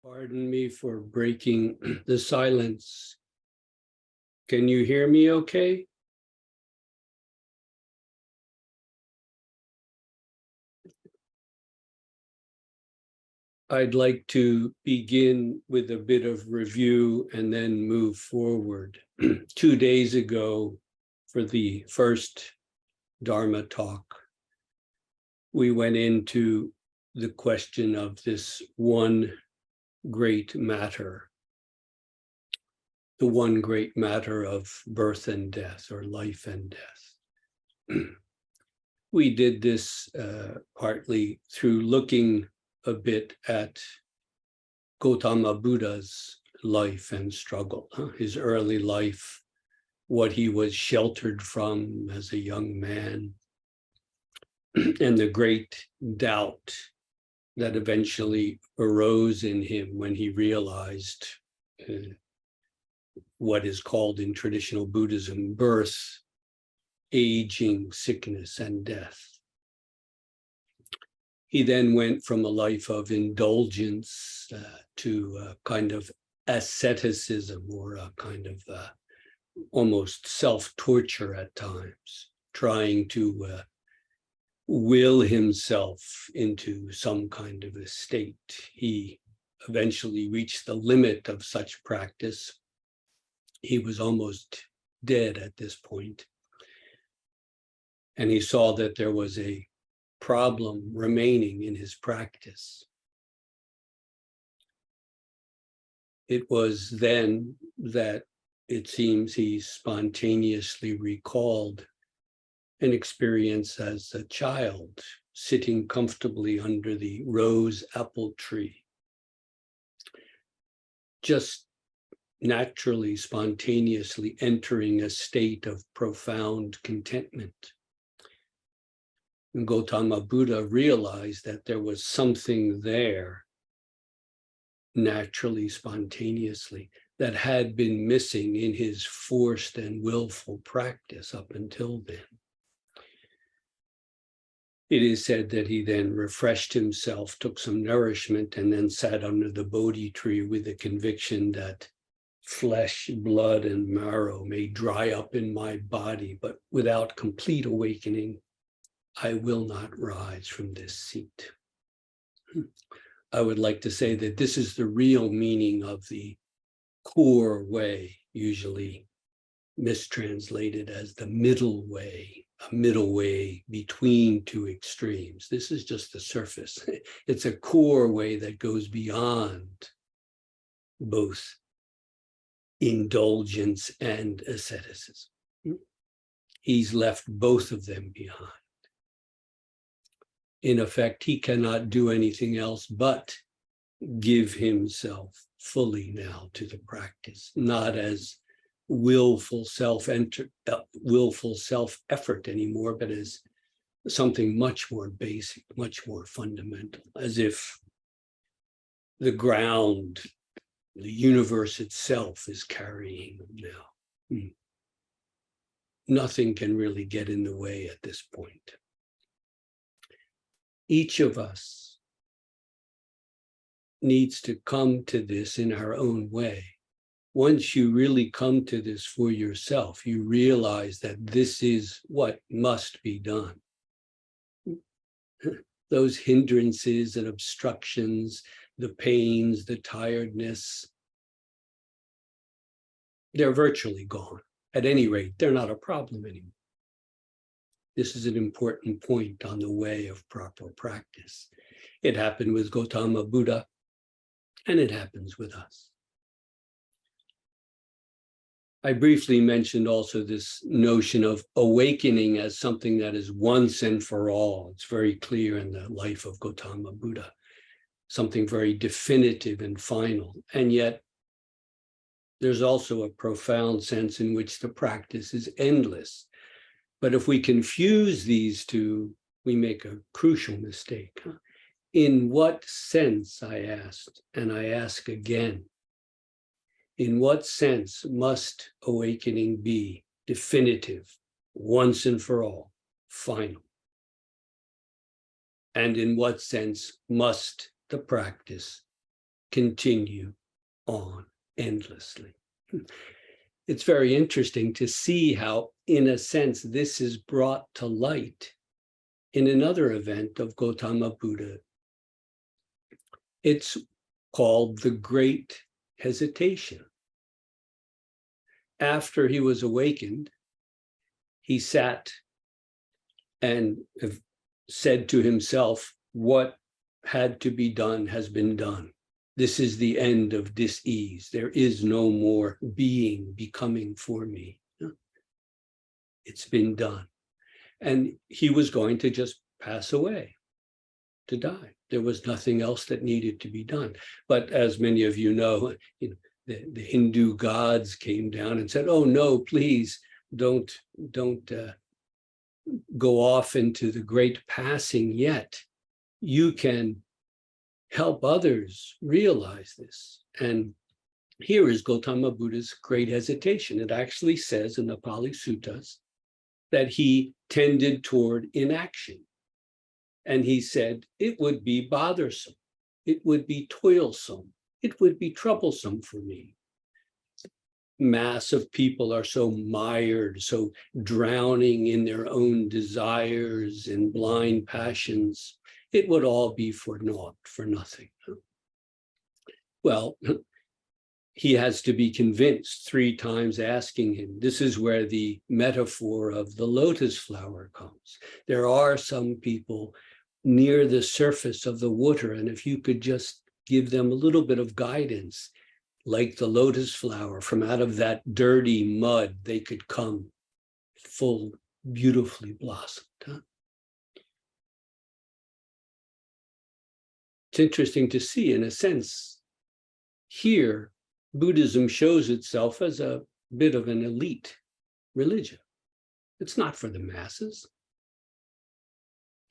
Pardon me for breaking the silence. Can you hear me okay? I'd like to begin with a bit of review and then move forward. 2 days ago, for the first Dharma talk, we went into the question of this one great matter, the one great matter of birth and death, or life and death. We did this partly through looking a bit at Gautama Buddha's life and struggle, his early life, what he was sheltered from as a young man, and the great doubt that eventually arose in him when he realized what is called in traditional Buddhism birth, aging, sickness, and death. He then went from a life of indulgence to a kind of asceticism, or a kind of almost self-torture at times, trying to will himself into some kind of a state. He eventually reached the limit of such practice. He was almost dead at this point. And he saw that there was a problem remaining in his practice. It was then that it seems he spontaneously recalled an experience as a child, sitting comfortably under the rose apple tree, just naturally, spontaneously entering a state of profound contentment. And Gautama Buddha realized that there was something there, naturally, spontaneously, that had been missing in his forced and willful practice up until then. It is said that he then refreshed himself, took some nourishment, and then sat under the Bodhi tree with the conviction that flesh, blood, and marrow may dry up in my body, but without complete awakening, I will not rise from this seat. I would like to say that this is the real meaning of the core way, usually mistranslated as the middle way, a middle way between two extremes. This is just the surface. It's a core way that goes beyond both indulgence and asceticism. He's left both of them behind. In effect, he cannot do anything else but give himself fully now to the practice, not as willful self-effort anymore, but as something much more basic, much more fundamental, as if the ground, the universe itself is carrying him now. Nothing can really get in the way at this point. Each of us needs to come to this in our own way. Once you really come to this for yourself, you realize that this is what must be done. Those hindrances and obstructions, the pains, the tiredness, they're virtually gone. At any rate, they're not a problem anymore. This is an important point on the way of proper practice. It happened with Gautama Buddha, and it happens with us. I briefly mentioned also this notion of awakening as something that is once and for all. It's very clear in the life of Gautama Buddha, something very definitive and final. And yet, there's also a profound sense in which the practice is endless. But if we confuse these two, we make a crucial mistake. In what sense, I asked, and I ask again, in what sense must awakening be definitive, once and for all, final? And in what sense must the practice continue on endlessly. It's very interesting to see how, in a sense, this is brought to light in another event of Gautama Buddha. It's called the Great Hesitation. After he was awakened, he sat and said to himself, what had to be done has been done. This is the end of dis-ease. There is no more becoming for me. It's been done. And he was going to just pass away, to die. There was nothing else that needed to be done. But as many of you know, the Hindu gods came down and said, oh no, please don't go off into the great passing yet. You can help others realize this. And here is Gautama Buddha's great hesitation. It actually says in the Pali Suttas that he tended toward inaction. And he said, it would be bothersome. It would be toilsome. It would be troublesome for me. Mass of people are so mired, so drowning in their own desires and blind passions. It would all be for naught, for nothing. Well, he has to be convinced 3 times, asking him. This is where the metaphor of the lotus flower comes. There are some people near the surface of the water, and if you could just give them a little bit of guidance, like the lotus flower, from out of that dirty mud, they could come full, beautifully blossomed. It's interesting to see, in a sense, here, Buddhism shows itself as a bit of an elite religion. It's not for the masses.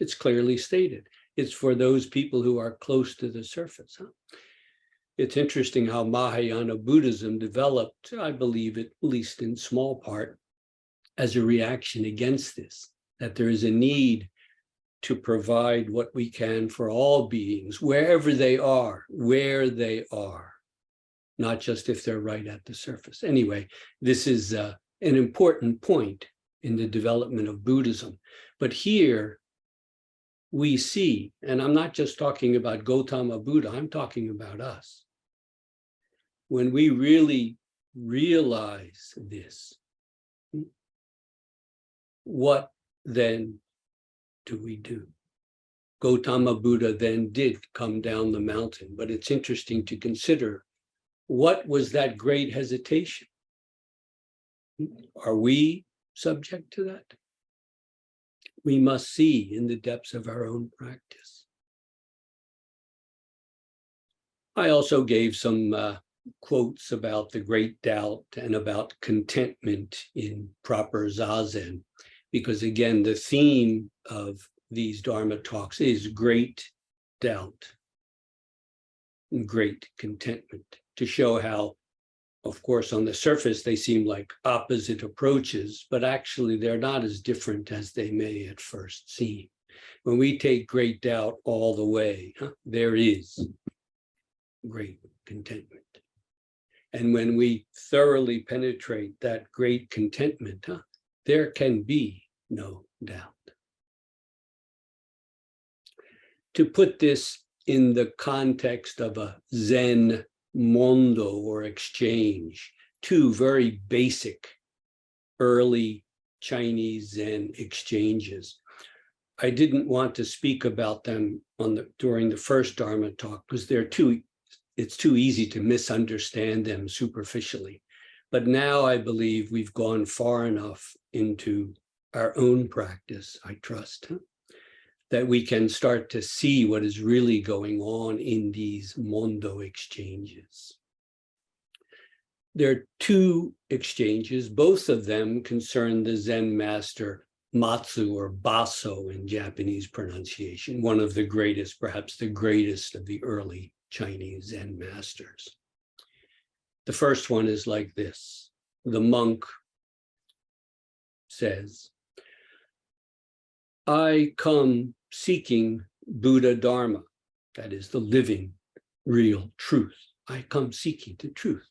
It's clearly stated. It's for those people who are close to the surface. It's interesting how Mahayana Buddhism developed, I believe, at least in small part, as a reaction against this, that there is a need to provide what we can for all beings, wherever they are, where they are, not just if they're right at the surface. Anyway, this is an important point in the development of Buddhism. But here we see, and I'm not just talking about Gautama Buddha, I'm talking about us. When we really realize this, what then do we do? Gautama Buddha then did come down the mountain, but it's interesting to consider, what was that great hesitation? Are we subject to that? We must see in the depths of our own practice. I also gave some quotes about the great doubt and about contentment in proper zazen, because again, the theme of these Dharma talks is great doubt and great contentment, to show how, of course, on the surface, they seem like opposite approaches, but actually they're not as different as they may at first seem. When we take great doubt all the way, there is great contentment. And when we thoroughly penetrate that great contentment, there can be no doubt. To put this in the context of a Zen mondo or exchange, 2 very basic early Chinese Zen exchanges. I didn't want to speak about them during the first Dharma talk because it's too easy to misunderstand them superficially. But now I believe we've gone far enough into our own practice, I trust, that we can start to see what is really going on in these mondo exchanges. There are 2 exchanges, both of them concern the Zen master Matsu, or Baso in Japanese pronunciation, one of the greatest, perhaps the greatest of the early Chinese Zen masters. The first one is like this. The monk says, I come seeking Buddha Dharma, that is the living real truth. I come seeking the truth.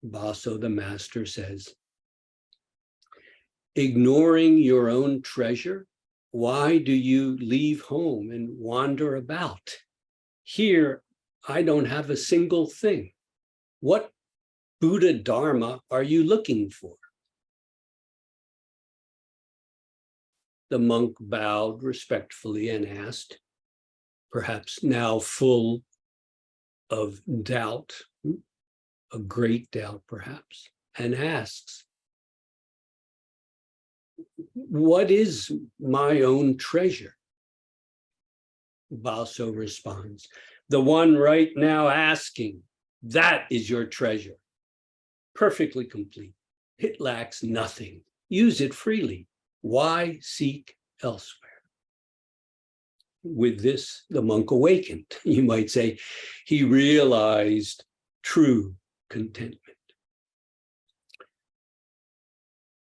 Baso, the master, says, ignoring your own treasure, why do you leave home and wander about? Here, I don't have a single thing. What Buddha Dharma are you looking for? The monk bowed respectfully and asked, perhaps now full of doubt, a great doubt perhaps, and asks, what is my own treasure? Baso responds, the one right now asking, that is your treasure. Perfectly complete. It lacks nothing. Use it freely. Why seek elsewhere? With this, the monk awakened. You might say he realized true contentment.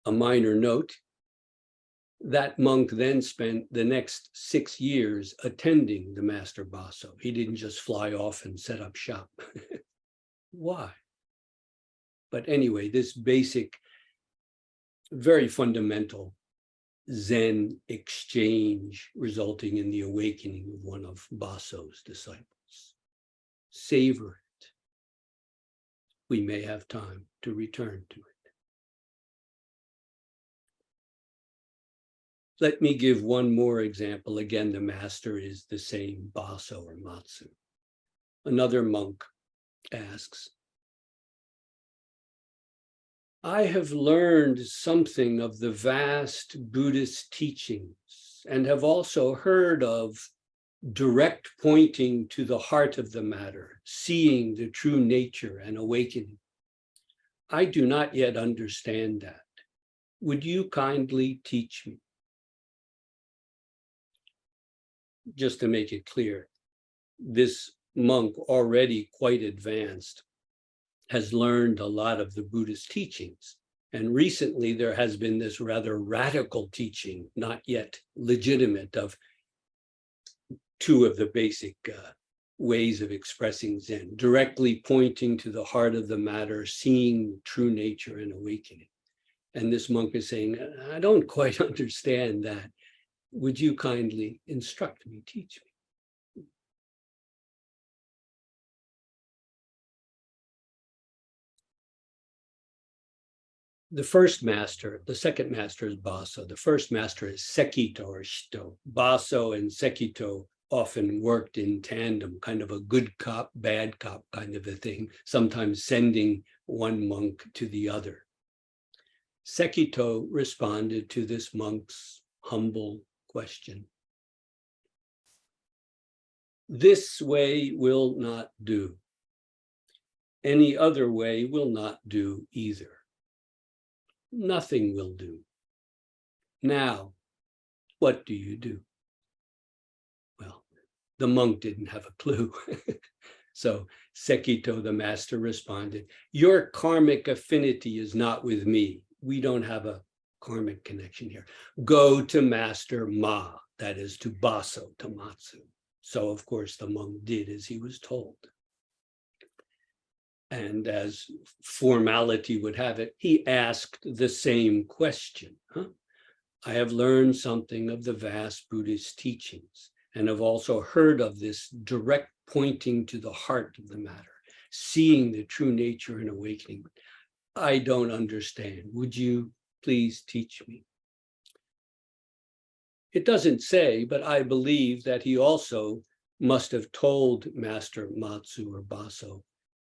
A minor note, that monk then spent the next 6 years attending the Master Baso. He didn't just fly off and set up shop. Why? But anyway, this basic, very fundamental Zen exchange resulting in the awakening of one of Baso's disciples. Savor it. We may have time to return to it. Let me give one more example. Again, the master is the same, Baso or Matsu. Another monk asks, I have learned something of the vast Buddhist teachings and have also heard of direct pointing to the heart of the matter, seeing the true nature and awakening. I do not yet understand that. Would you kindly teach me? Just to make it clear, this monk, already quite advanced, has learned a lot of the Buddhist teachings. And recently there has been this rather radical teaching, not yet legitimate, of two of the basic ways of expressing Zen, directly pointing to the heart of the matter, seeing true nature and awakening. And this monk is saying, I don't quite understand that. Would you kindly instruct me, teach me? The first master, the second master is Baso. The first master is Sekito or Shito. Baso and Sekito often worked in tandem, kind of a good cop, bad cop kind of a thing, sometimes sending one monk to the other. Sekito responded to this monk's humble question. This way will not do. Any other way will not do either. Nothing will do. Now, what do you do? Well, the monk didn't have a clue. So Sekito, the master, responded, your karmic affinity is not with me. We don't have a karmic connection here. Go to Master Ma, that is to Baso, to Matsu. So of course the monk did as he was told. And as formality would have it, he asked the same question. I have learned something of the vast Buddhist teachings and have also heard of this direct pointing to the heart of the matter, seeing the true nature and awakening. I don't understand. Would you please teach me? It doesn't say, but I believe that he also must have told Master Matsu or Baso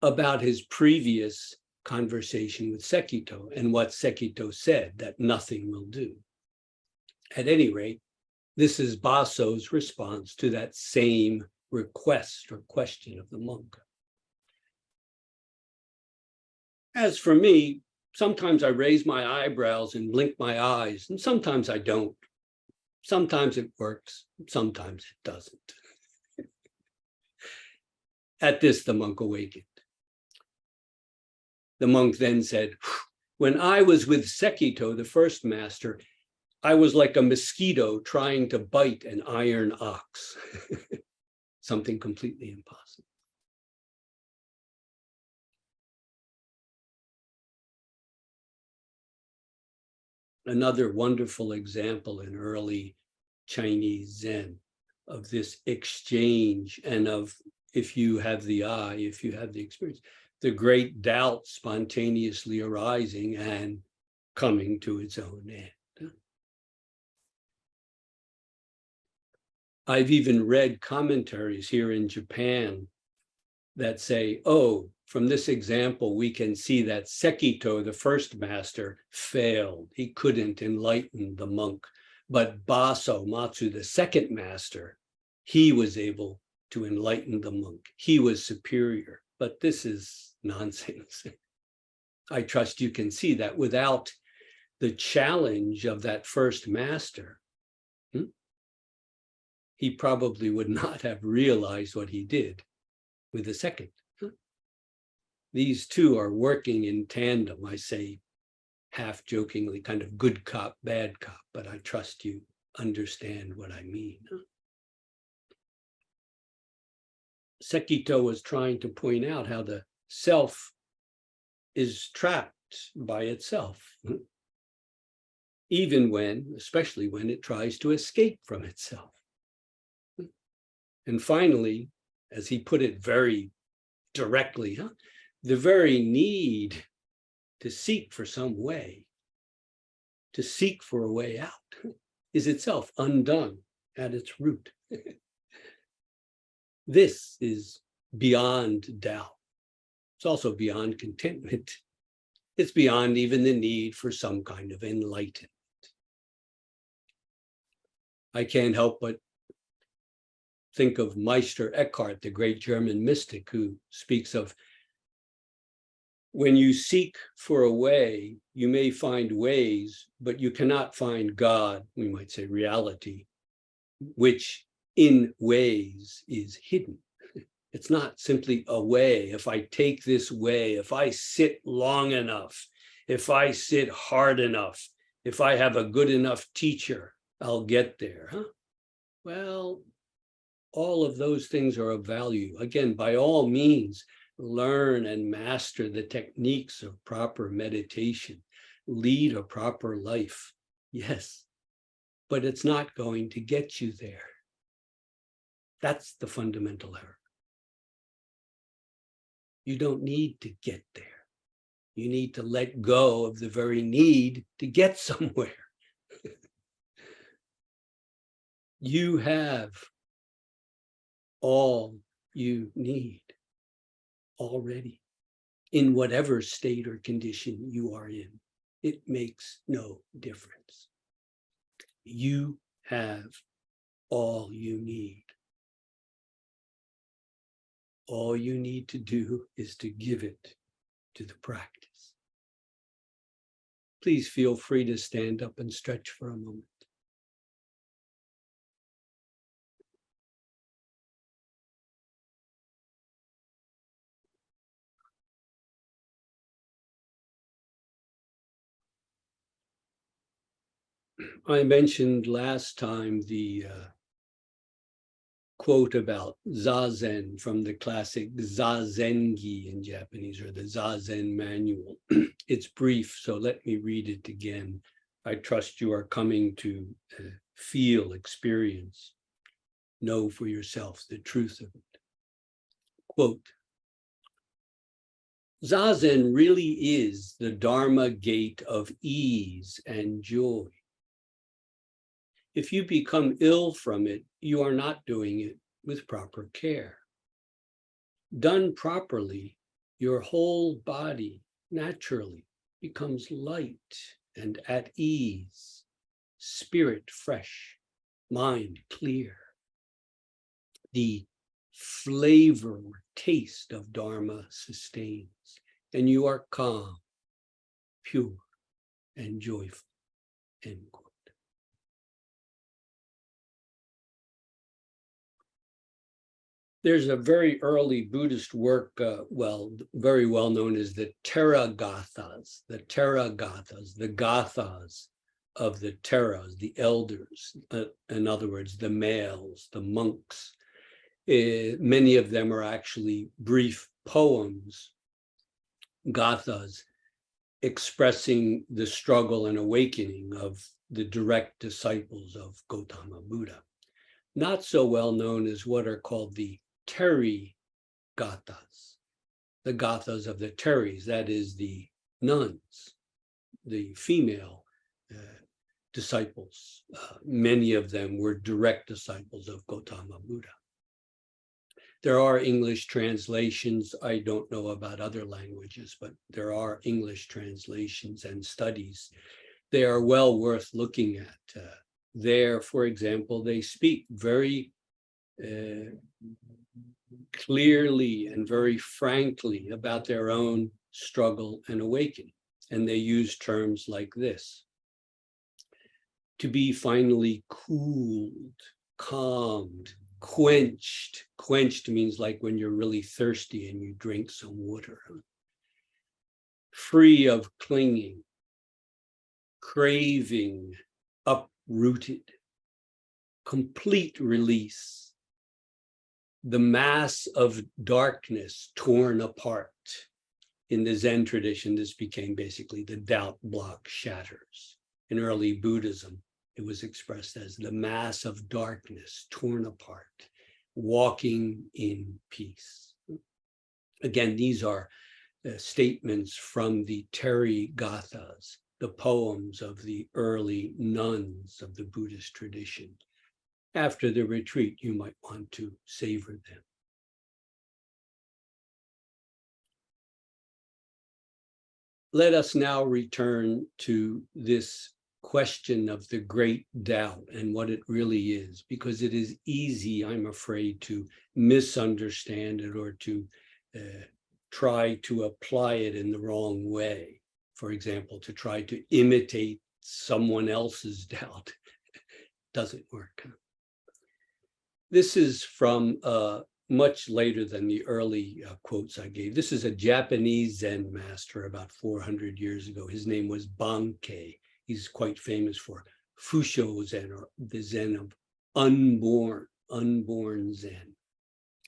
about his previous conversation with Sekito and what Sekito said, that nothing will do. At any rate, this is Baso's response to that same request or question of the monk. As for me, sometimes I raise my eyebrows and blink my eyes, and sometimes I don't. Sometimes it works, sometimes it doesn't. At this, the monk awakened. The monk then said, when I was with Sekito, the first master, I was like a mosquito trying to bite an iron ox. Something completely impossible. another wonderful example in early Chinese Zen of this exchange and of, if you have the eye, if you have the experience, the great doubt spontaneously arising and coming to its own end. I've even read commentaries here in Japan that say, oh, from this example, we can see that Sekito, the first master, failed. He couldn't enlighten the monk. But Baso Matsu, the second master, he was able to enlighten the monk. He was superior. But this is nonsense. I trust you can see that without the challenge of that first master, he probably would not have realized what he did with the second. These two are working in tandem. I say half jokingly, kind of good cop, bad cop, but I trust you understand what I mean. Sekito was trying to point out how the self is trapped by itself, even when, especially when it tries to escape from itself. And finally, as he put it very directly, the very need to seek for some way, to seek for a way out, is itself undone at its root. This is beyond doubt. It's also beyond contentment. It's beyond even the need for some kind of enlightenment. I can't help but think of Meister Eckhart, the great German mystic, who speaks of, when you seek for a way, you may find ways, but you cannot find God, we might say reality, which in ways is hidden. It's not simply a way. If I take this way, if I sit long enough, if I sit hard enough, if I have a good enough teacher, I'll get there. Well, all of those things are of value. Again, by all means, learn and master the techniques of proper meditation, lead a proper life. Yes, but it's not going to get you there. That's the fundamental error. You don't need to get there. You need to let go of the very need to get somewhere. You have all you need already in whatever state or condition you are in. It makes no difference. You have all you need. All you need to do is to give it to the practice. Please feel free to stand up and stretch for a moment. I mentioned last time the quote about Zazen from the classic Zazengi in Japanese, or the Zazen manual. It's brief, so let me read it again. I trust you are coming to feel, experience, know for yourself the truth of it. Quote, Zazen really is the Dharma gate of ease and joy. If you become ill from it, you are not doing it with proper care. Done properly, your whole body naturally becomes light and at ease, spirit fresh, mind clear. The flavor or taste of Dharma sustains, and you are calm, pure, and joyful. End quote. There's a very early Buddhist work, very well known as the Theragathas, the Gathas of the Theras, the elders, in other words, the males, the monks. Many of them are actually brief poems, Gathas, expressing the struggle and awakening of the direct disciples of Gautama Buddha. Not so well known as what are called the Teri Gathas, the Gathas of the Teris, that is the nuns, the female disciples. Many of them were direct disciples of Gautama Buddha. There are English translations. I don't know about other languages, but there are English translations and studies. They are well worth looking at. There, for example, they speak very clearly and very frankly about their own struggle and awakening. And they use terms like this: to be finally cooled, calmed, quenched. Quenched means like when you're really thirsty and you drink some water. Free of clinging, craving, uprooted, complete release, the mass of darkness torn apart. In the Zen tradition, this became basically the doubt block shatters. In early Buddhism, it was expressed as the mass of darkness torn apart, walking in peace. Again, these are statements from the Teri Gathas, the poems of the early nuns of the Buddhist tradition. After the retreat, you might want to savor them. Let us now return to this question of the great doubt and what it really is, because it is easy, I'm afraid, to misunderstand it or to try to apply it in the wrong way. For example, to try to imitate someone else's doubt doesn't work. This is from much later than the early quotes I gave. This is a Japanese Zen master about 400 years ago. His name was Bankei. He's quite famous for Fusho Zen, or the Zen of unborn Zen.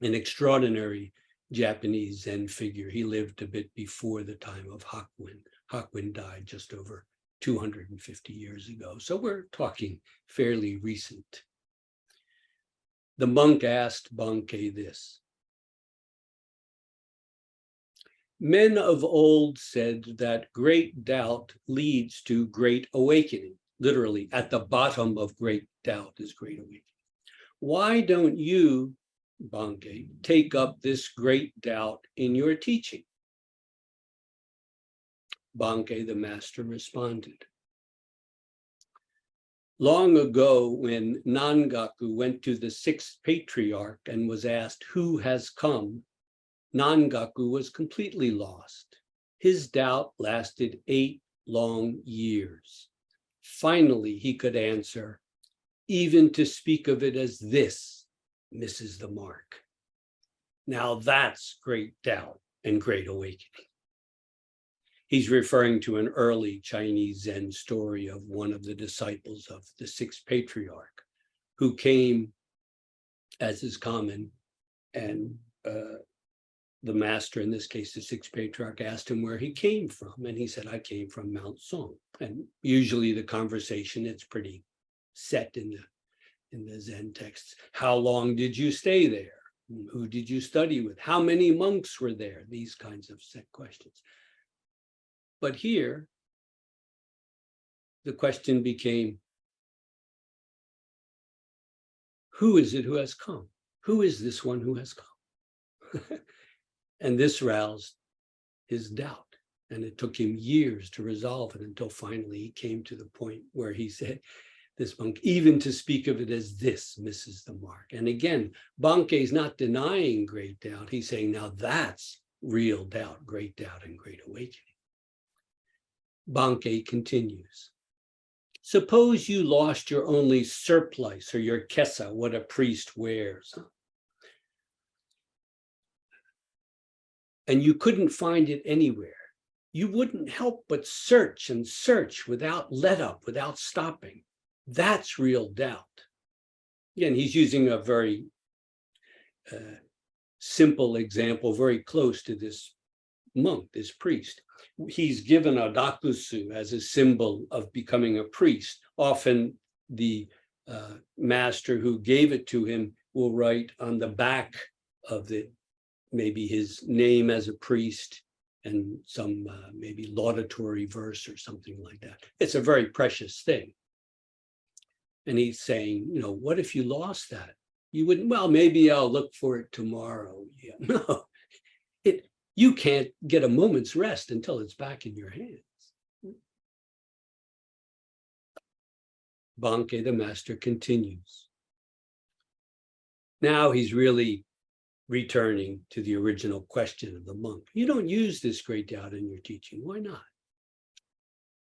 An extraordinary Japanese Zen figure. He lived a bit before the time of Hakuin. Hakuin died just over 250 years ago. So we're talking fairly recent. The monk asked Bankei this: men of old said that great doubt leads to great awakening. Literally, at the bottom of great doubt is great awakening. Why don't you, Bankei, take up this great doubt in your teaching? Bankei, the master, responded: long ago, when Nangaku went to the sixth patriarch and was asked, who has come, Nangaku was completely lost. His doubt lasted 8 long years. Finally, he could answer, even to speak of it as this misses the mark. Now that's great doubt and great awakening. He's referring to an early Chinese Zen story of one of the disciples of the sixth patriarch who came, as is common, and the master, in this case, the sixth patriarch, asked him where he came from. And he said, I came from Mount Song. And usually the conversation, it's pretty set in the Zen texts. How long did you stay there? Who did you study with? How many monks were there? These kinds of set questions. But here, the question became, who is it who has come? Who is this one who has come? And this roused his doubt. And it took him years to resolve it until finally he came to the point where he said, this monk, even to speak of it as this misses the mark. And again, Bankei is not denying great doubt. He's saying, now that's real doubt, great doubt, and great awakening. Bankei continues. Suppose you lost your only surplice or your kesa, what a priest wears, and you couldn't find it anywhere. You wouldn't help but search and search without let up, without stopping. That's real doubt. Again, he's using a very simple example, very close to this monk, this priest. He's given a dakusu as a symbol of becoming a priest. Often the master who gave it to him will write on the back of it, maybe his name as a priest and some maybe laudatory verse or something like that. It's a very precious thing. And he's saying, you know, what if you lost that? You wouldn't, well, maybe I'll look for it tomorrow. Yeah, no, you can't get a moment's rest until it's back in your hands. Bankei, the master, continues. Now he's really returning to the original question of the monk. You don't use this great doubt in your teaching. Why not?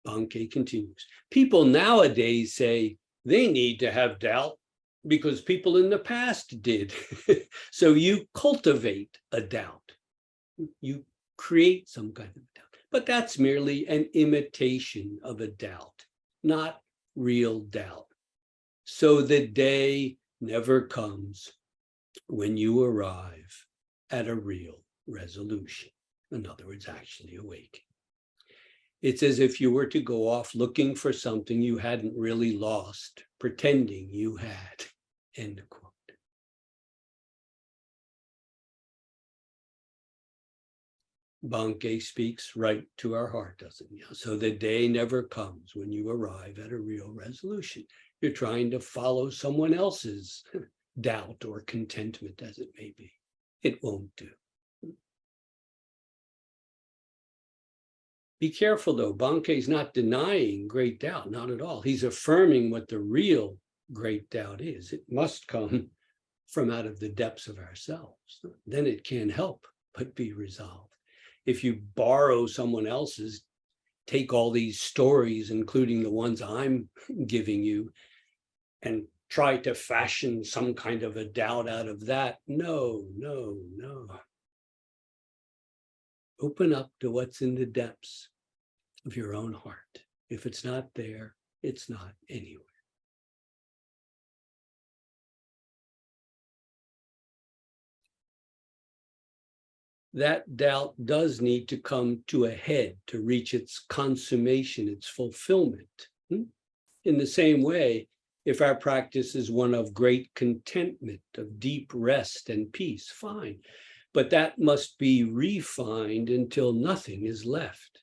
Bankei continues. People nowadays say they need to have doubt because people in the past did. So you cultivate a doubt. You create some kind of doubt. But that's merely an imitation of a doubt, not real doubt. So the day never comes when you arrive at a real resolution. In other words, actually awaken. It's as if you were to go off looking for something you hadn't really lost, pretending you had, end quote. Bankei speaks right to our heart, doesn't he? So the day never comes when you arrive at a real resolution. You're trying to follow someone else's doubt or contentment, as it may be. It won't do. Be careful, though. Bankei's not denying great doubt, not at all. He's affirming what the real great doubt is. It must come from out of the depths of ourselves. Then it can't help but be resolved. If you borrow someone else's, take all these stories, including the ones I'm giving you, and try to fashion some kind of a doubt out of that, no. Open up to what's in the depths of your own heart. If it's not there, it's not anywhere. That doubt does need to come to a head to reach its consummation, its fulfillment. In the same way, if our practice is one of great contentment, of deep rest and peace, fine. But that must be refined until nothing is left.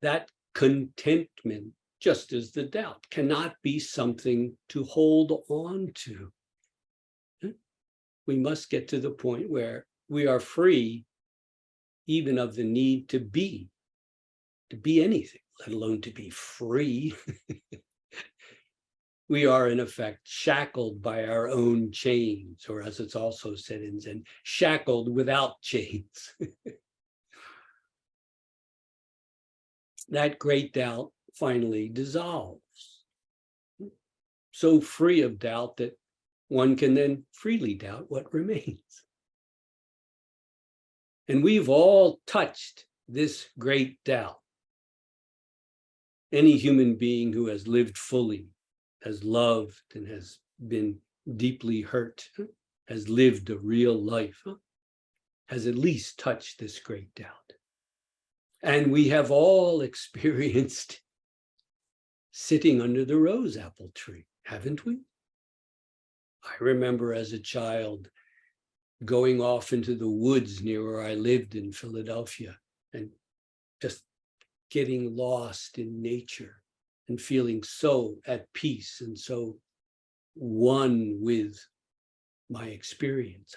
That contentment, just as the doubt, cannot be something to hold on to. We must get to the point where we are free even of the need to be anything, let alone to be free. We are, in effect, shackled by our own chains, or as it's also said in Zen, shackled without chains. That great doubt finally dissolves. So free of doubt that one can then freely doubt what remains. And we've all touched this great doubt. Any human being who has lived fully, has loved and has been deeply hurt, has lived a real life, has at least touched this great doubt. And we have all experienced sitting under the rose apple tree, haven't we? I remember as a child going off into the woods near where I lived in Philadelphia and just getting lost in nature and feeling so at peace and so one with my experience.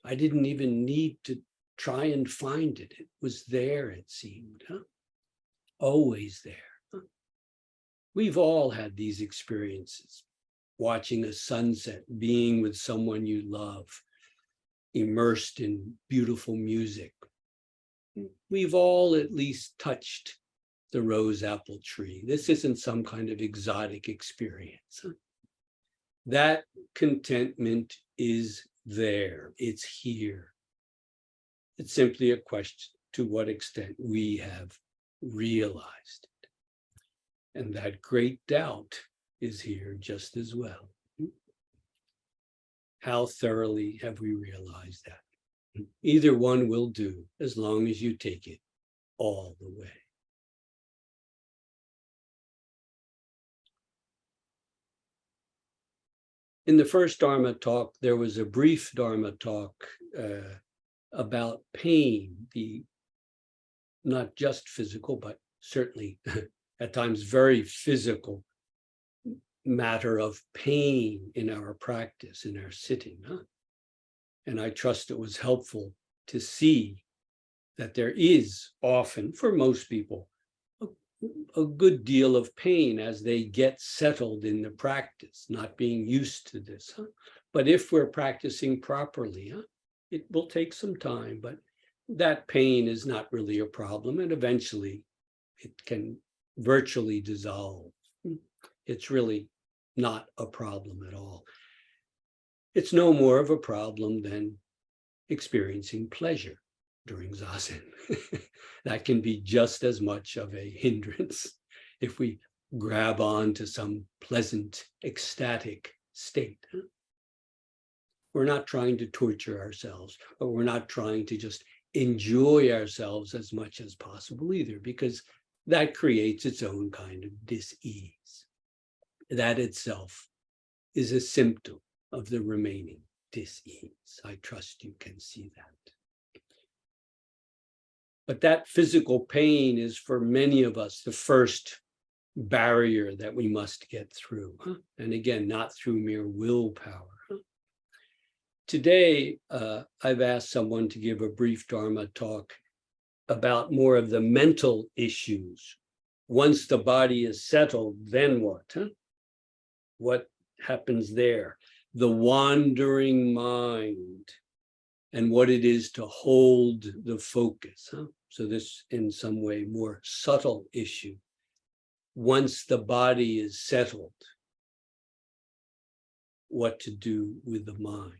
I didn't even need to try and find it. It was there, it seemed. Always there. We've all had these experiences. Watching a sunset, being with someone you love, immersed in beautiful music. We've all at least touched the rose apple tree. This isn't some kind of exotic experience. That contentment is there. It's here. It's simply a question to what extent we have realized it. And that great doubt is here just as well. How thoroughly have we realized that? Either one will do, as long as you take it all the way. In the first Dharma talk, there was a brief Dharma talk about pain, the not just physical, but certainly at times very physical matter of pain in our practice, in our sitting. And I trust it was helpful to see that there is often, for most people, a good deal of pain as they get settled in the practice, not being used to this. But if we're practicing properly, it will take some time, but that pain is not really a problem, and eventually it can virtually dissolve. It's really not a problem at all. It's no more of a problem than experiencing pleasure during zazen. That can be just as much of a hindrance if we grab on to some pleasant, ecstatic state. We're not trying to torture ourselves, but we're not trying to just enjoy ourselves as much as possible either, because that creates its own kind of dis-ease. That itself is a symptom of the remaining dis-ease. I trust you can see that. But that physical pain is, for many of us, the first barrier that we must get through. And again, not through mere willpower. Today, I've asked someone to give a brief Dharma talk about more of the mental issues. Once the body is settled, then what? What happens there? The wandering mind and what it is to hold the focus. So this, in some way, more subtle issue. Once the body is settled, what to do with the mind.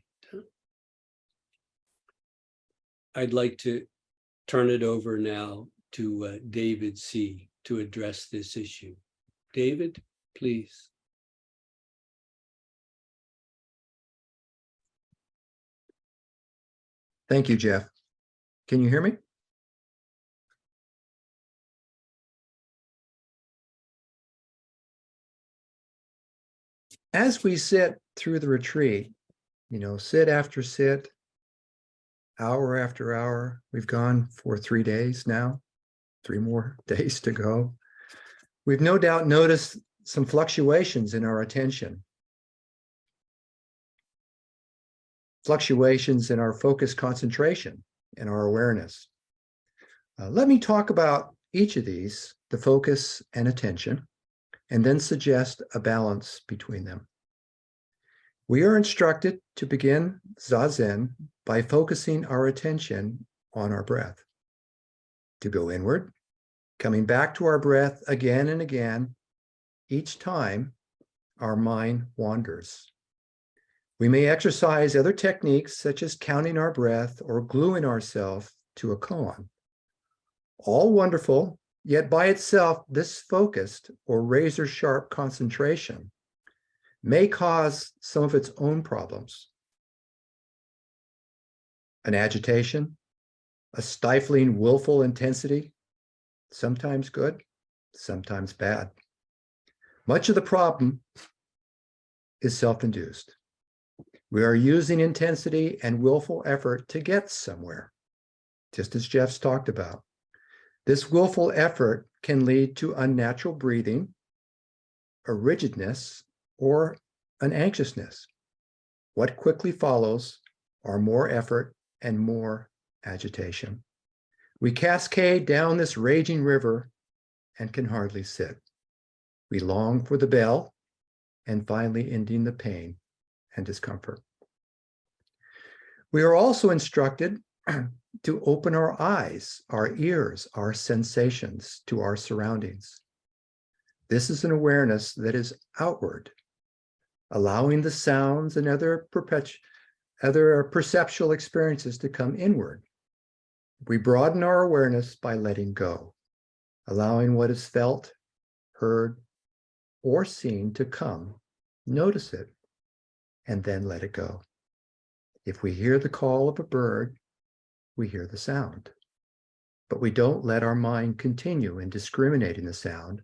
I'd like to turn it over now to DavidC to address this issue. David, please. Thank you, Jeff. Can you hear me? As we sit through the retreat, sit after sit, hour after hour, we've gone for 3 days now, 3 more days to go. We've no doubt noticed some fluctuations in our attention, fluctuations in our focus concentration and our awareness. Let me talk about each of these, the focus and attention, and then suggest a balance between them. We are instructed to begin zazen by focusing our attention on our breath, to go inward, coming back to our breath again and again, each time our mind wanders. We may exercise other techniques such as counting our breath or gluing ourselves to a koan. All wonderful, yet by itself, this focused or razor-sharp concentration may cause some of its own problems. An agitation, a stifling, willful intensity, sometimes good, sometimes bad. Much of the problem is self-induced. We are using intensity and willful effort to get somewhere, just as Jeff's talked about. This willful effort can lead to unnatural breathing, a rigidness, or an anxiousness. What quickly follows are more effort and more agitation. We cascade down this raging river and can hardly sit. We long for the bell and finally ending the pain and discomfort. We are also instructed to open our eyes, our ears, our sensations to our surroundings. This is an awareness that is outward, allowing the sounds and other perceptual experiences to come inward. We broaden our awareness by letting go, allowing what is felt, heard, or seen to come, notice it, and then let it go. If we hear the call of a bird, we hear the sound. But we don't let our mind continue in discriminating the sound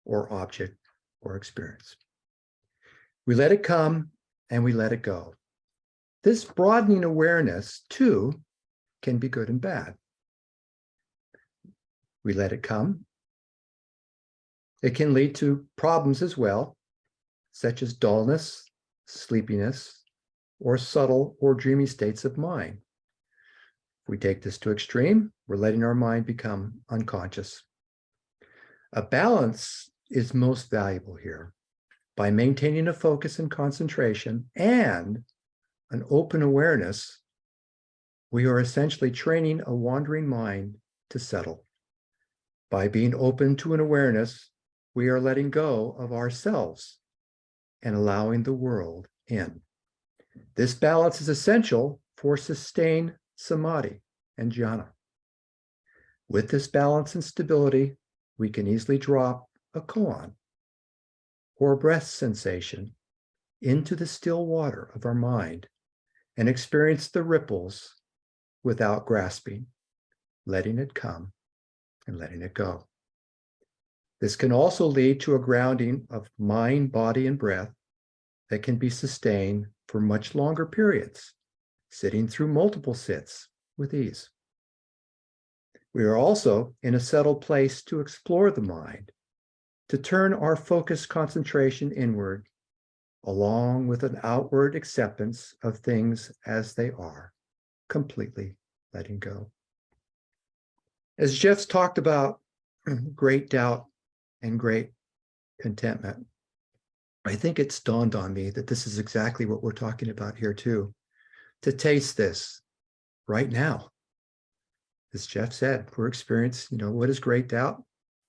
or object or experience. We let it come and we let it go. This broadening awareness, too, can be good and bad. We let it come. It can lead to problems as well, such as dullness, sleepiness, or subtle or dreamy states of mind. If we take this to extreme, we're letting our mind become unconscious. A balance is most valuable here. By maintaining a focus and concentration and an open awareness, we are essentially training a wandering mind to settle. By being open to an awareness, we are letting go of ourselves and allowing the world in. This balance is essential for sustained samadhi and jhana. With this balance and stability, we can easily drop a koan or a breath sensation into the still water of our mind and experience the ripples without grasping, letting it come and letting it go. This can also lead to a grounding of mind, body, and breath that can be sustained for much longer periods, sitting through multiple sits with ease. We are also in a settled place to explore the mind, to turn our focused concentration inward, along with an outward acceptance of things as they are, completely letting go. As Jeff's talked about great doubt and great contentment, I think it's dawned on me that this is exactly what we're talking about here too. To taste this right now. As Jeff said, we're experiencing, what is great doubt?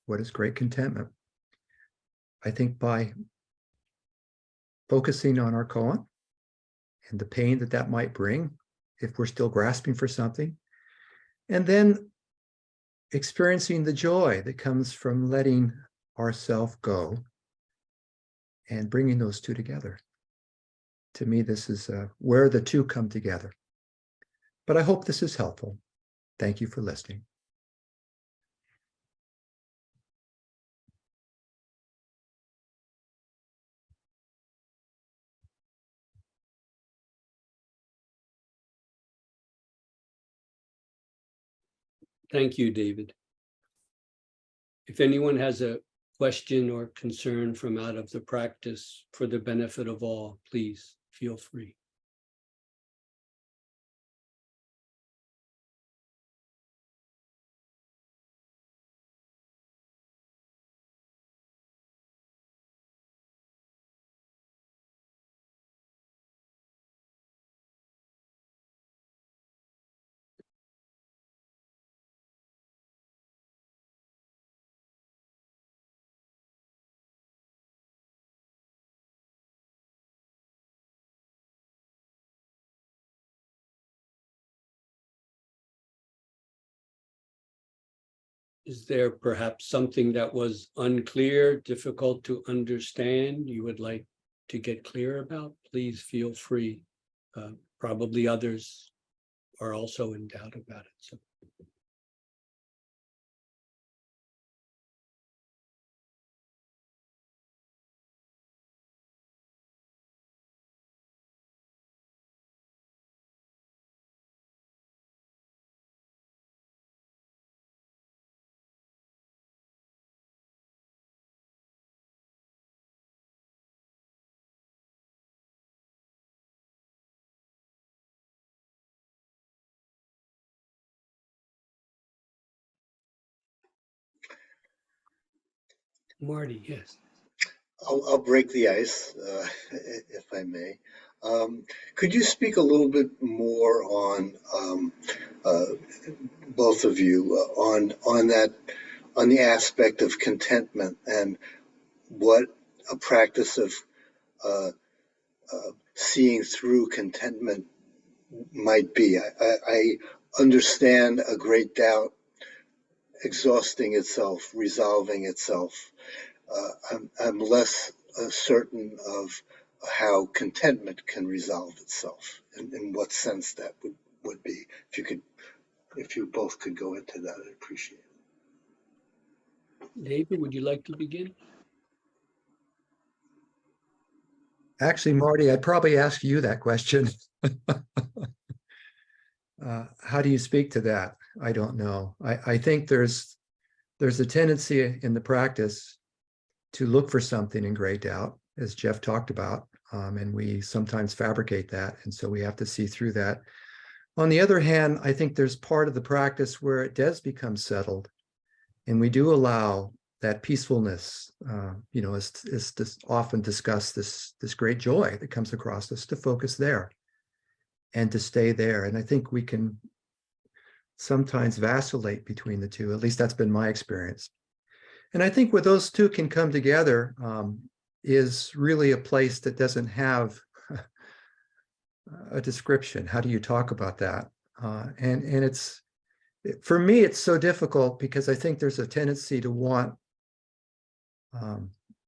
What is great contentment? I think by focusing on our koan and the pain that that might bring if we're still grasping for something, and then experiencing the joy that comes from letting ourself go and bringing those two together. To me, this is where the two come together. But I hope this is helpful. Thank you for listening. Thank you, David. If anyone has a question or concern from out of the practice for the benefit of all, please feel free. Is there perhaps something that was unclear, difficult to understand, you would like to get clear about? Please feel free. Probably others are also in doubt about it. So. Marty, yes. I'll break the ice, if I may. Could you speak a little bit more on both of you on the aspect of contentment and what a practice of seeing through contentment might be? I understand a great doubt exhausting itself, resolving itself. I'm less certain of how contentment can resolve itself, in what sense that would be. If you could if you both could go into that, I'd appreciate it. David, would you like to begin? Actually, Marty, I'd probably ask you that question. How do you speak to that? I don't know. I think there's a tendency in the practice to look for something in great doubt, as Jeff talked about, and we sometimes fabricate that, and so we have to see through that. On the other hand, I think there's part of the practice where it does become settled, and we do allow that peacefulness, is often discussed, this great joy that comes across us, to focus there and to stay there. And I think we can sometimes vacillate between the two. At least that's been my experience. And I think where those two can come together is really a place that doesn't have a description. How do you talk about that? And it's, for me, it's so difficult because I think there's a tendency to want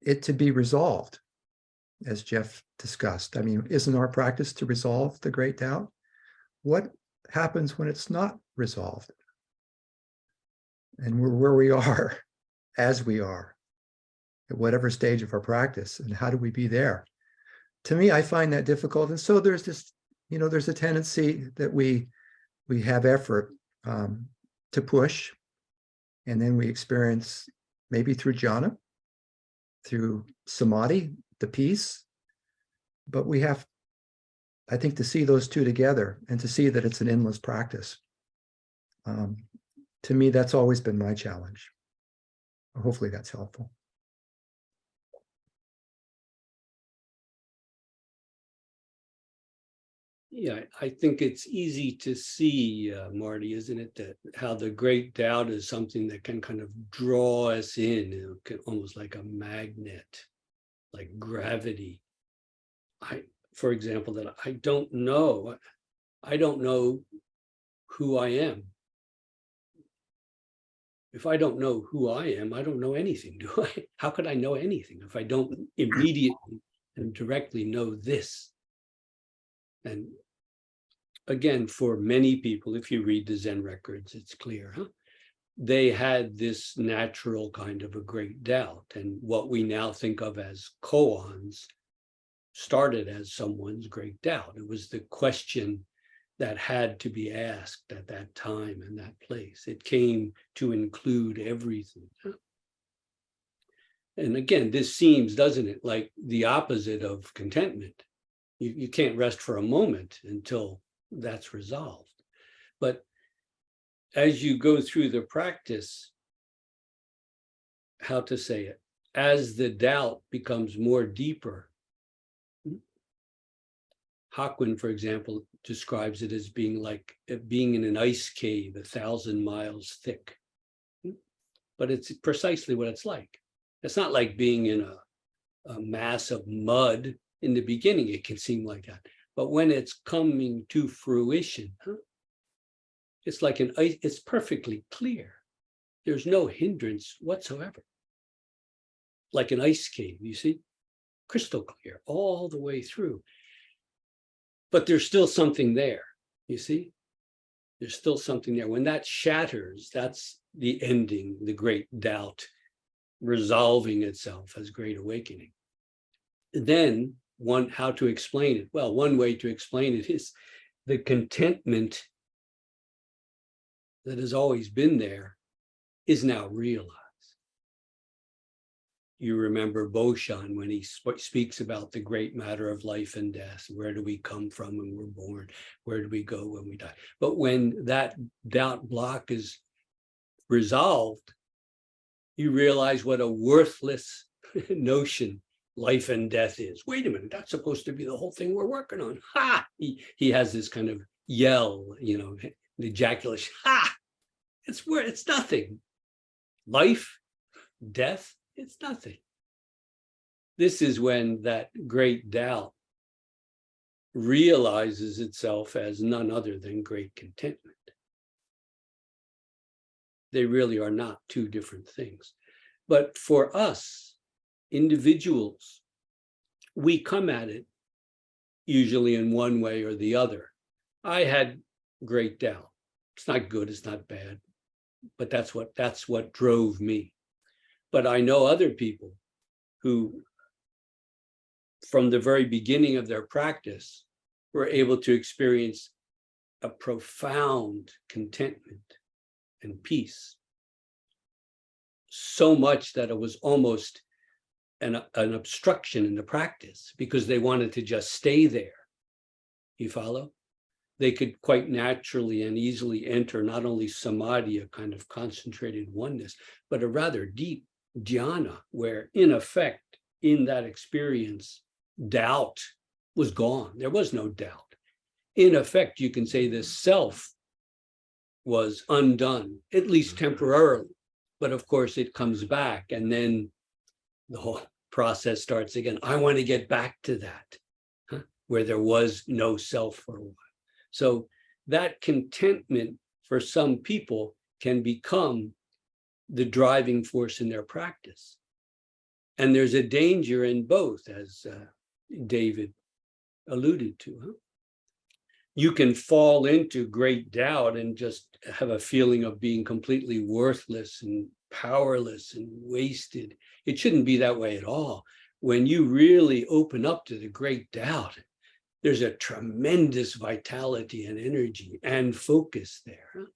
it to be resolved, as Jeff discussed. I mean, isn't our practice to resolve the great doubt? What happens when it's not resolved? And we're where we are, as we are, at whatever stage of our practice, and how do we be there? To me, I find that difficult. And so there's this, there's a tendency that we have effort to push, and then we experience, maybe through jhana, through samadhi, the peace. But we have, I think, to see those two together and to see that it's an endless practice. To me, that's always been my challenge. Hopefully that's helpful. Yeah, I think it's easy to see, Marty, isn't it, that how the great doubt is something that can kind of draw us in, almost like a magnet, like gravity. For example, that I don't know who I am. If I don't know who I am, I don't know anything, do I? How could I know anything if I don't immediately and directly know this? And again, for many people, if you read the Zen records, it's clear, they had this natural kind of a great doubt. And what we now think of as koans started as someone's great doubt. It was the question that had to be asked at that time and that place. It came to include everything. And again, this seems, doesn't it, like the opposite of contentment. You can't rest for a moment until that's resolved. But as you go through the practice, how to say it, as the doubt becomes more deeper, Hakuin, for example, describes it as being like being in an ice cave 1,000 miles thick. But it's precisely what it's like. It's not like being in a mass of mud. In the beginning, it can seem like that. But when it's coming to fruition, it's like it's perfectly clear. There's no hindrance whatsoever. Like an ice cave, you see? Crystal clear all the way through. But there's still something there, you see? There's still something there. When that shatters, that's the ending, the great doubt resolving itself as great awakening. Then how to explain it? Well, one way to explain it is the contentment that has always been there is now realized. You remember Boshan when he speaks about the great matter of life and death. Where do we come from when we're born? Where do we go when we die? But when that doubt block is resolved, you realize what a worthless notion life and death is. Wait a minute, that's supposed to be the whole thing we're working on. Ha! He has this kind of yell, the ejaculation. Ha! It's nothing. Life, death, it's nothing. This is when that great doubt realizes itself as none other than great contentment. They really are not two different things. But for us, individuals, we come at it usually in one way or the other. I had great doubt. It's not good, it's not bad, but that's what drove me. But I know other people who, from the very beginning of their practice, were able to experience a profound contentment and peace. So much that it was almost an obstruction in the practice because they wanted to just stay there. You follow? They could quite naturally and easily enter not only samadhi, a kind of concentrated oneness, but a rather deep dhyana, where in effect, in that experience, doubt was gone. There was no doubt. In effect, you can say this self was undone, at least temporarily. But of course, it comes back, and then the whole process starts again. I want to get back to that, where there was no self for a while. So that contentment for some people can become the driving force in their practice. And there's a danger in both, as David alluded to. You can fall into great doubt and just have a feeling of being completely worthless and powerless and wasted. It shouldn't be that way at all. When you really open up to the great doubt, there's a tremendous vitality and energy and focus there.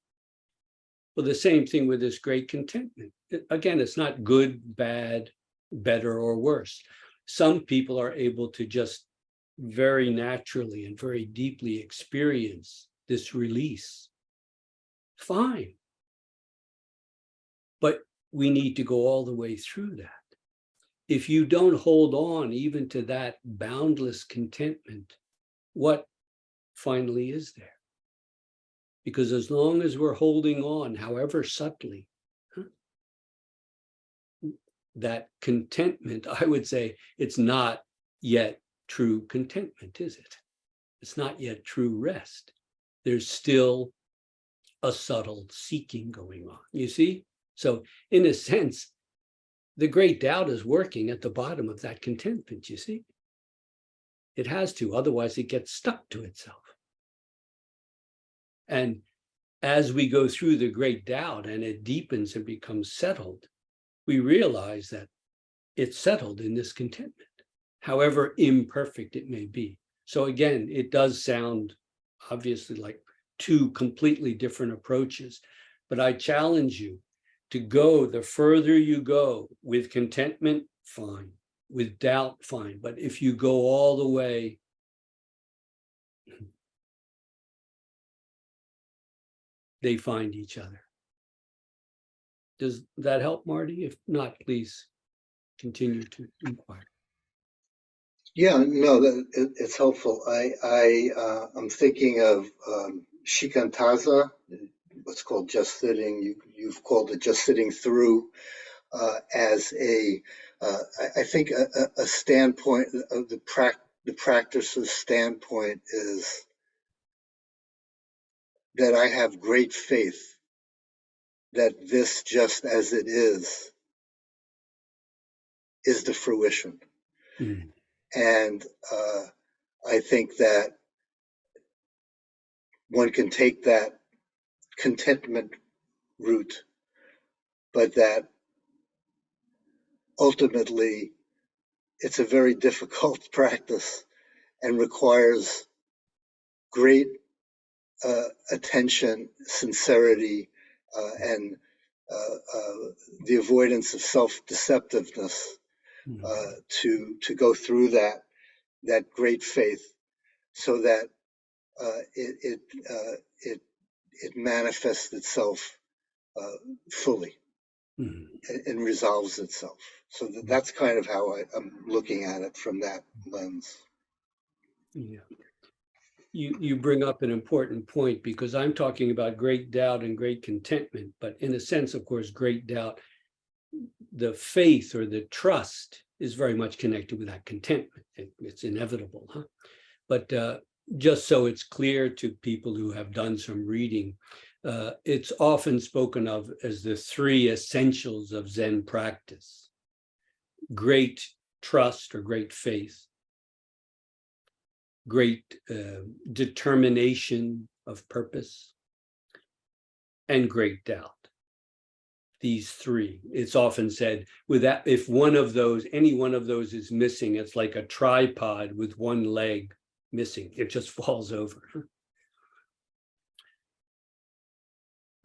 Well, the same thing with this great contentment. Again, it's not good, bad, better, or worse. Some people are able to just very naturally and very deeply experience this release. Fine. But we need to go all the way through that. If you don't hold on even to that boundless contentment, what finally is there? Because as long as we're holding on, however subtly, that contentment, I would say it's not yet true contentment, is it? It's not yet true rest. There's still a subtle seeking going on, you see? So in a sense, the great doubt is working at the bottom of that contentment, you see? It has to, otherwise it gets stuck to itself. And as we go through the great doubt and it deepens and becomes settled, we realize that it's settled in this contentment, however imperfect it may be. So again, it does sound obviously like two completely different approaches, but I challenge you to go, the further you go with contentment, fine, with doubt, fine. But if you go all the way, they find each other. Does that help, Marty? If not, please continue to inquire. Yeah, no, it's helpful. I'm thinking of shikantaza, what's called just sitting. You've called it just sitting through, as I think a standpoint of the practice's standpoint is that I have great faith that this, just as it is the fruition. Mm. And I think that one can take that contentment route, but that ultimately it's a very difficult practice and requires great attention, sincerity, and the avoidance of self-deceptiveness to go through that great faith, so that it manifests itself fully and resolves itself. So that's kind of how I'm looking at it from that lens. Yeah. You bring up an important point, because I'm talking about great doubt and great contentment, but in a sense, of course, great doubt, the faith or the trust is very much connected with that contentment. It's inevitable, huh? But just so it's clear to people who have done some reading, it's often spoken of as the three essentials of Zen practice: great trust or great faith, great determination of purpose, and great doubt. These three. It's often said with that, if one of those, any one of those is missing, it's like a tripod with one leg missing. It just falls over.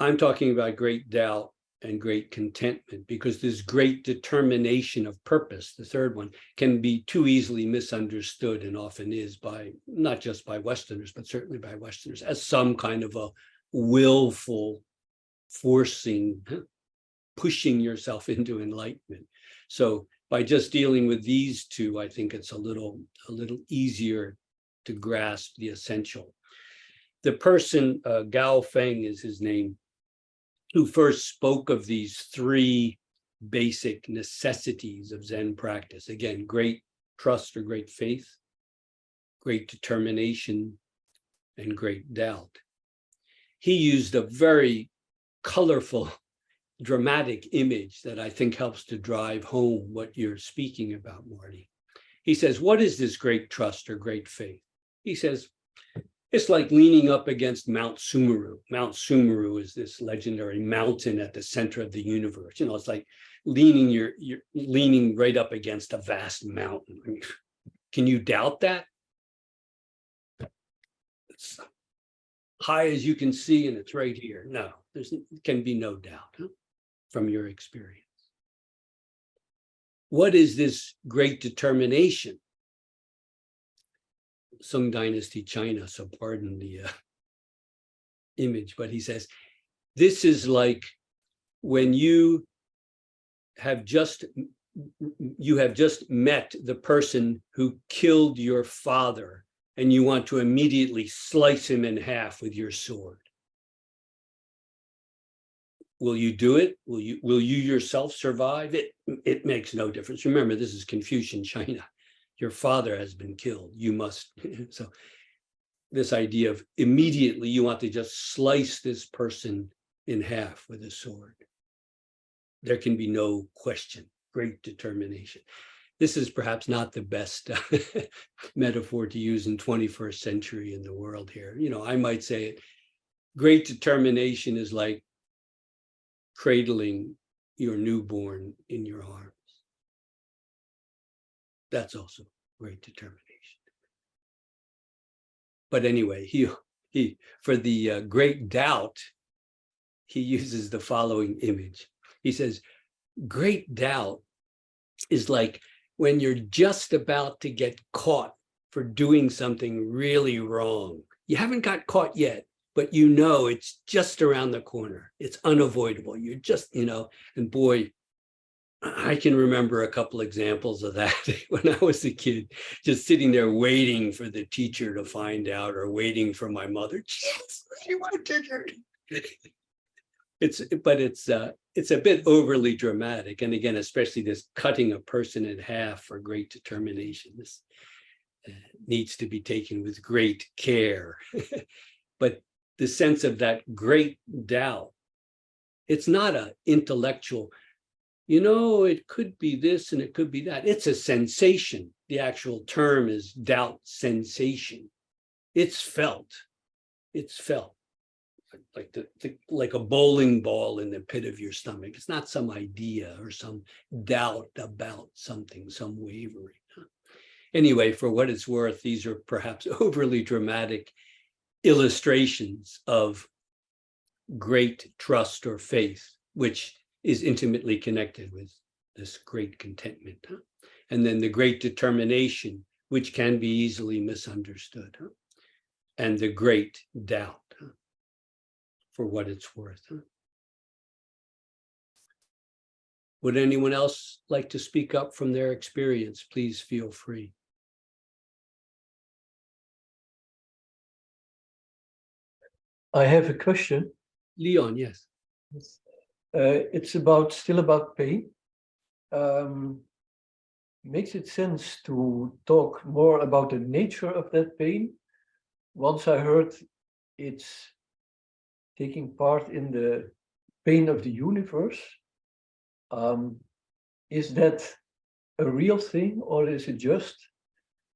I'm talking about great doubt and great contentment, because this great determination of purpose, the third one, can be too easily misunderstood, and often is, by not just by Westerners, but certainly by Westerners, as some kind of a willful forcing, pushing yourself into enlightenment. So by just dealing with these two, I think it's a little easier to grasp the essential. The person, Gao Feng is his name, who first spoke of these three basic necessities of Zen practice. Again, great trust or great faith, great determination, and great doubt. He used a very colorful, dramatic image that I think helps to drive home what you're speaking about, Marty. He says, what is this great trust or great faith? He says, it's like leaning up against Mount Sumeru. Mount Sumeru is this legendary mountain at the center of the universe. You know, it's like leaning, you're leaning right up against a vast mountain. I mean, can you doubt that? It's high as you can see, and it's right here. No, can be no doubt from your experience. What is this great determination? Sung Dynasty China, so pardon the image, but he says, this is like when you have just met the person who killed your father, and you want to immediately slice him in half with your sword. Will you do it? Will you yourself survive? It makes no difference. Remember, this is Confucian China. Your father has been killed. You must. So this idea of immediately you want to just slice this person in half with a sword. There can be no question. Great determination. This is perhaps not the best metaphor to use in 21st century in the world here. You know, I might say it. Great determination is like cradling your newborn in your arms. That's also great determination. But anyway, he for the great doubt, he uses the following image. He says, great doubt is like when you're just about to get caught for doing something really wrong. You haven't got caught yet, but you know it's just around the corner. It's unavoidable. You're just, you know, and boy, I can remember a couple examples of that when I was a kid, just sitting there waiting for the teacher to find out, or waiting for my mother. Yes, she won't take her. It's a bit overly dramatic. And again, especially this cutting a person in half for great determination. This needs to be taken with great care. But the sense of that great doubt, it's not an intellectual, you know, it could be this and it could be that. It's a sensation. The actual term is doubt sensation. It's felt. It's felt like a bowling ball in the pit of your stomach. It's not some idea or some doubt about something, some wavering. Anyway, for what it's worth, these are perhaps overly dramatic illustrations of great trust or faith, which is intimately connected with this great contentment. And then the great determination, which can be easily misunderstood. And the great doubt, for what it's worth. Would anyone else like to speak up from their experience? Please feel free. I have a question. Leon, yes. It's still about pain. Makes it sense to talk more about the nature of that pain? Once I heard it's taking part in the pain of the universe. Is that a real thing, or is it just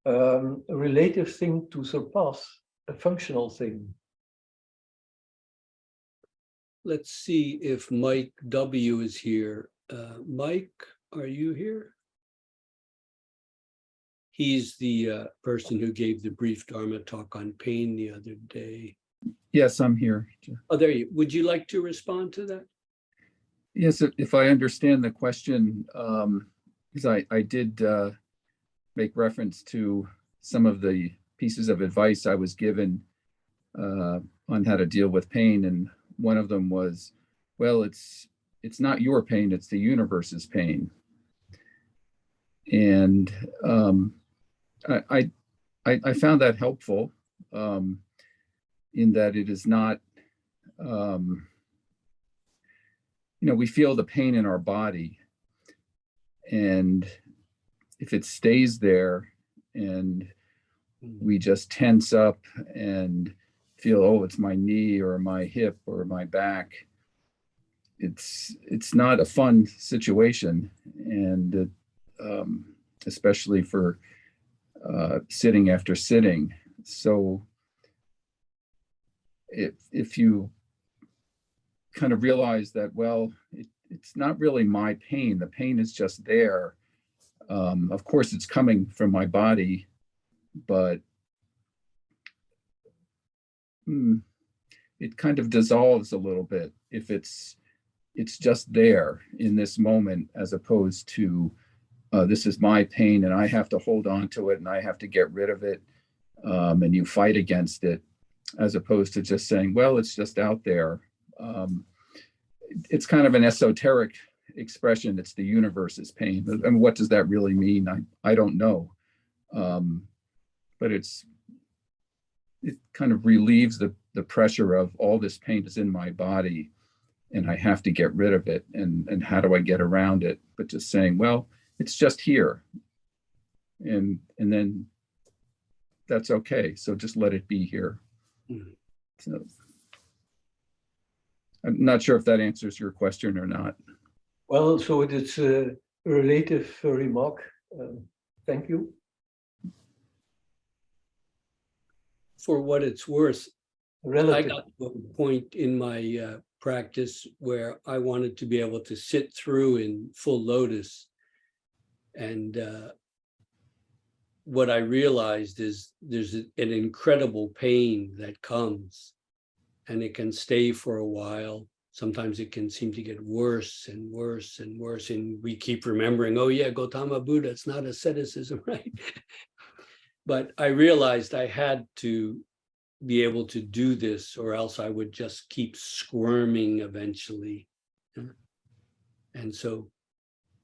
a relative thing to surpass, a functional thing? let's see if Mike W is here. Mike, are you here? He's the person who gave the brief Dharma talk on pain the other day. Yes, I'm here. Oh, there you. Would you like to respond to that? Yes, if I understand the question, because I did make reference to some of the pieces of advice I was given on how to deal with pain, and one of them was, well, it's not your pain, it's the universe's pain. And I found that helpful in that it is not, we feel the pain in our body, and if it stays there and we just tense up and feel, oh, it's my knee or my hip or my back, it's not a fun situation, and especially for sitting after sitting. So if you kind of realize that, well, it's not really my pain, the pain is just there. Of course, it's coming from my body, but it kind of dissolves a little bit if it's just there in this moment, as opposed to this is my pain and I have to hold on to it and I have to get rid of it, and you fight against it, as opposed to just saying, well, it's just out there. It's kind of an esoteric expression. It's the universe's pain. And what does that really mean? I don't know. But it kind of relieves the pressure of all this pain is in my body and I have to get rid of it. And how do I get around it? But just saying, well, it's just here. And then that's okay. So just let it be here. Mm-hmm. So I'm not sure if that answers your question or not. Well, so it is a relative remark. Thank you. For what it's worth, Relative. I got to a point in my practice where I wanted to be able to sit through in full lotus. And what I realized is there's an incredible pain that comes, and it can stay for a while. Sometimes it can seem to get worse and worse and worse. And we keep remembering, oh yeah, Gautama Buddha, it's not asceticism, right? But I realized I had to be able to do this, or else I would just keep squirming eventually. And so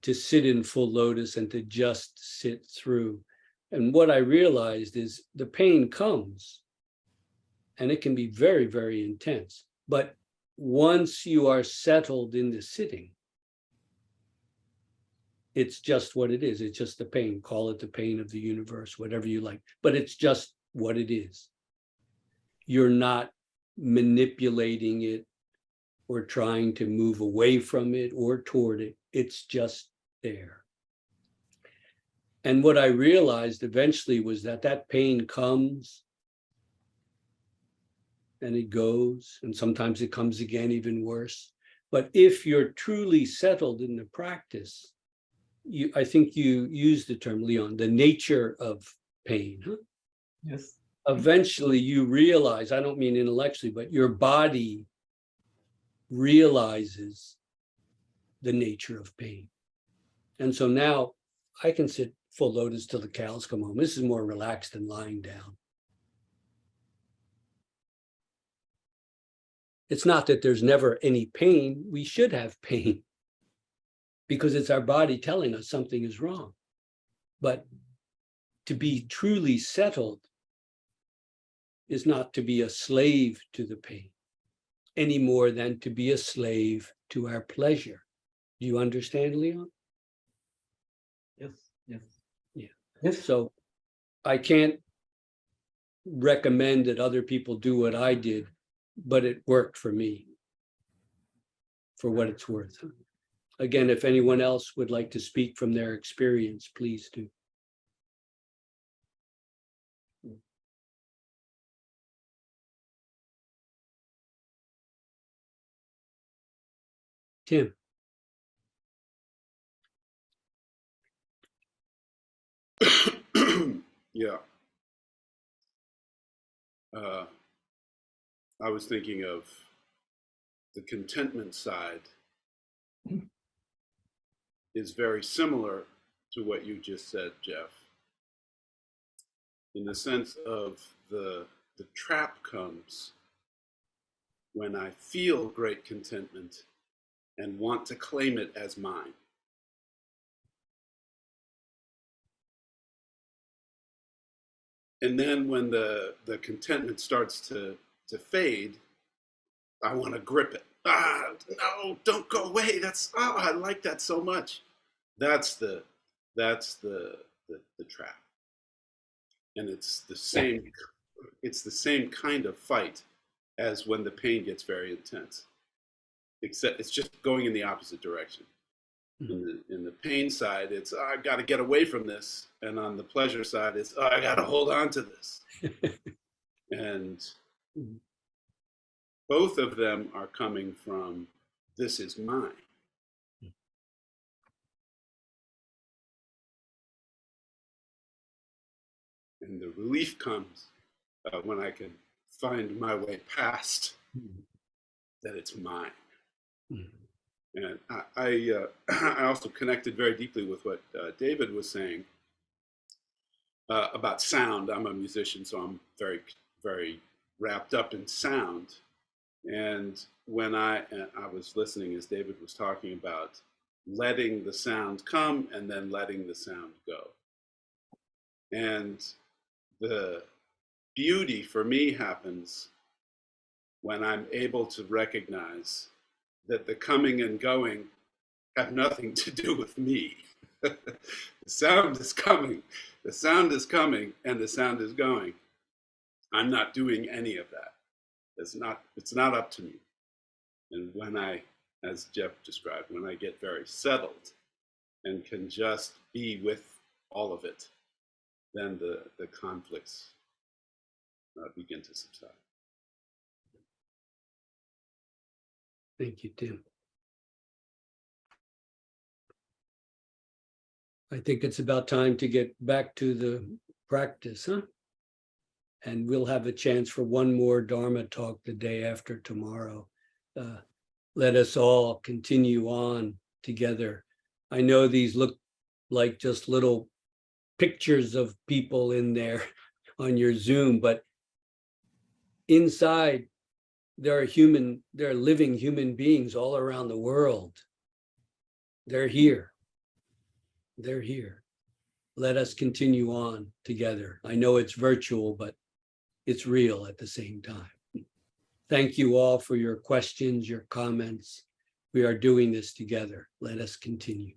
to sit in full lotus and to just sit through. And what I realized is the pain comes, and it can be very, very intense. But once you are settled in the sitting, it's just what it is. It's just the pain. Call it the pain of the universe, whatever you like. But it's just what it is. You're not manipulating it or trying to move away from it or toward it. It's just there. And what I realized eventually was that pain comes and it goes, and sometimes it comes again even worse. But if you're truly settled in the practice, I think you used the term, Leon, the nature of pain. Huh? Yes. Eventually you realize, I don't mean intellectually, but your body realizes the nature of pain. And so now I can sit full lotus till the cows come home. This is more relaxed than lying down. It's not that there's never any pain. We should have pain because it's our body telling us something is wrong. But to be truly settled is not to be a slave to the pain any more than to be a slave to our pleasure. Do you understand, Leon? Yes, yes. Yeah. Yes. So I can't recommend that other people do what I did, but it worked for me, for what it's worth. Again, if anyone else would like to speak from their experience, please do. Tim. Yeah. I was thinking of the contentment side is very similar to what you just said, Jeff, in the sense of the trap comes when I feel great contentment and want to claim it as mine. And then when the contentment starts to fade, I want to grip it. No, don't go away. I like that so much. That's the trap. And it's the same kind of fight as when the pain gets very intense. Except it's just going in the opposite direction. In the pain side, it's I got to get away from this, and on the pleasure side, it's I got to hold on to this. And both of them are coming from this is mine. And the relief comes when I can find my way past that it's mine. And I also connected very deeply with what David was saying about sound. I'm a musician, so I'm very, very wrapped up in sound. And when I was listening as David was talking about letting the sound come and then letting the sound go. And the beauty for me happens when I'm able to recognize that the coming and going have nothing to do with me. The sound is coming, and the sound is going. I'm not doing any of that. It's not up to me. And when I, as Jeff described, when I get very settled and can just be with all of it, then the conflicts begin to subside. Thank you, Tim. I think it's about time to get back to the practice, huh? And we'll have a chance for one more Dharma talk the day after tomorrow. Let us all continue on together. I know these look like just little pictures of people in there on your Zoom, but inside there are living human beings all around the world. They're here. They're here. Let us continue on together. I know it's virtual, but it's real at the same time. Thank you all for your questions, your comments. We are doing this together. Let us continue.